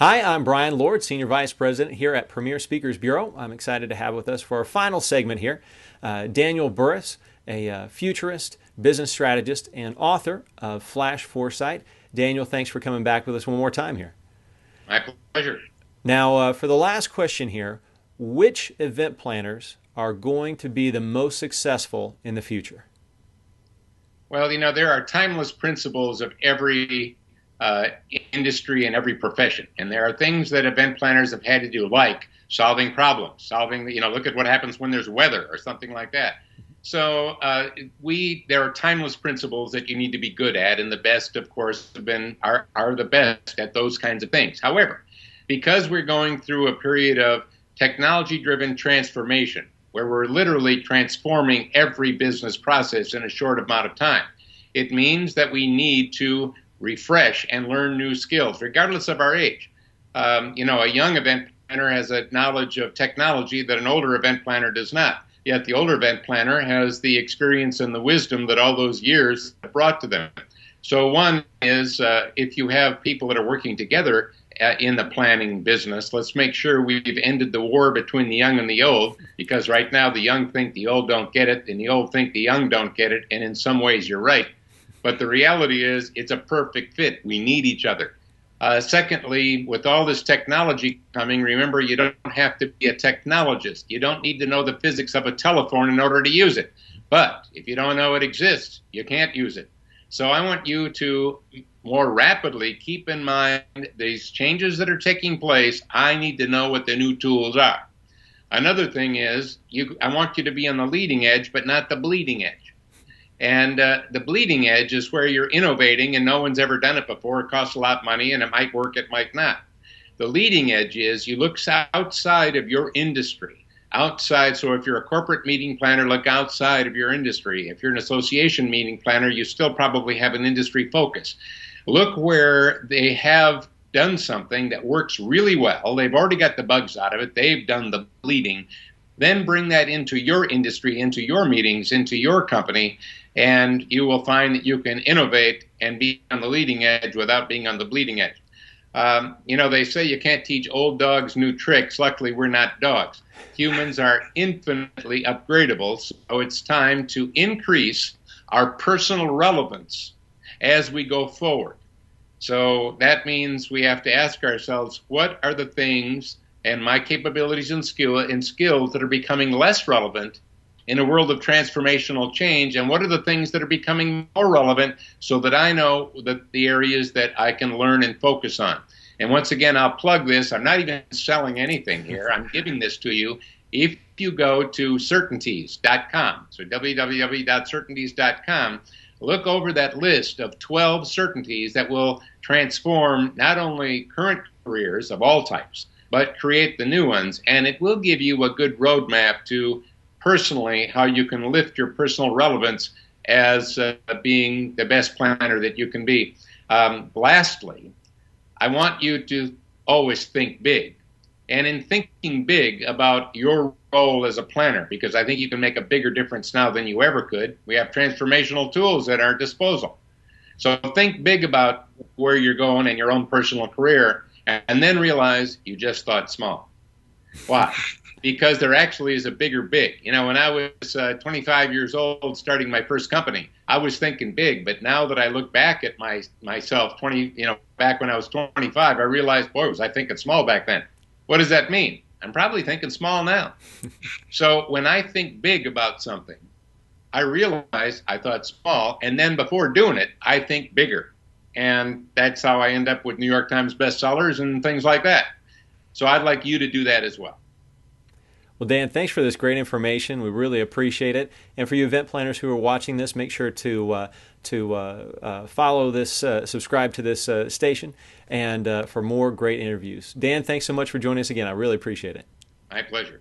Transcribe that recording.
Hi, I'm Brian Lord, Senior Vice President here at Premier Speakers Bureau. I'm excited to have with us for our final segment here Daniel Burrus, a futurist, business strategist, and author of Flash Foresight. Daniel, thanks for coming back with us one more time here. My pleasure. Now, for the last question here, which event planners are going to be the most successful in the future? Well, there are timeless principles of every uh, industry and every profession. And there are things that event planners have had to do, like solving problems, look at what happens when there's weather or something like that. So there are timeless principles that you need to be good at, and the best, of course, are the best at those kinds of things. However, because we're going through a period of technology-driven transformation, where we're literally transforming every business process in a short amount of time, it means that we need to refresh and learn new skills, regardless of our age. A young event planner has a knowledge of technology that an older event planner does not. Yet the older event planner has the experience and the wisdom that all those years have brought to them. So one is if you have people that are working together in the planning business, let's make sure we've ended the war between the young and the old, because right now the young think the old don't get it, and the old think the young don't get it, and in some ways you're right. But the reality is it's a perfect fit. We need each other. Secondly, with all this technology coming, remember, you don't have to be a technologist. You don't need to know the physics of a telephone in order to use it. But if you don't know it exists, you can't use it. So I want you to more rapidly keep in mind these changes that are taking place. I need to know what the new tools are. Another thing is, I want you to be on the leading edge, but not the bleeding edge. And the bleeding edge is where you're innovating and no one's ever done it before. It costs a lot of money and it might work, it might not. The leading edge is you look outside of your industry. Outside, so if you're a corporate meeting planner, look outside of your industry. If you're an association meeting planner, you still probably have an industry focus. Look where they have done something that works really well. They've already got the bugs out of it. They've done the bleeding. Then bring that into your industry, into your meetings, into your company, and you will find that you can innovate and be on the leading edge without being on the bleeding edge. They say you can't teach old dogs new tricks. Luckily, we're not dogs. Humans are infinitely upgradable, so it's time to increase our personal relevance as we go forward. So that means we have to ask ourselves, what are the things and my capabilities and skills that are becoming less relevant in a world of transformational change, and what are the things that are becoming more relevant so that I know that the areas that I can learn and focus on. And once again, I'll plug this. I'm not even selling anything here. I'm giving this to you. If you go to certainties.com, so www.certainties.com, look over that list of 12 certainties that will transform not only current careers of all types, but create the new ones. And it will give you a good roadmap to personally how you can lift your personal relevance as being the best planner that you can be. Lastly, I want you to always think big. And in thinking big about your role as a planner, because I think you can make a bigger difference now than you ever could, we have transformational tools at our disposal. So think big about where you're going in your own personal career, and then realize you just thought small. Why? Because there actually is a bigger big. When I was 25 years old starting my first company, I was thinking big. But now that I look back at myself, back when I was 25, I realized, boy, was I thinking small back then. What does that mean? I'm probably thinking small now. So when I think big about something, I realize I thought small, and then before doing it, I think bigger. And that's how I end up with New York Times bestsellers and things like that. So I'd like you to do that as well. Well, Dan, thanks for this great information. We really appreciate it. And for you event planners who are watching this, make sure to follow this, subscribe to this station, and for more great interviews. Dan, thanks so much for joining us again. I really appreciate it. My pleasure.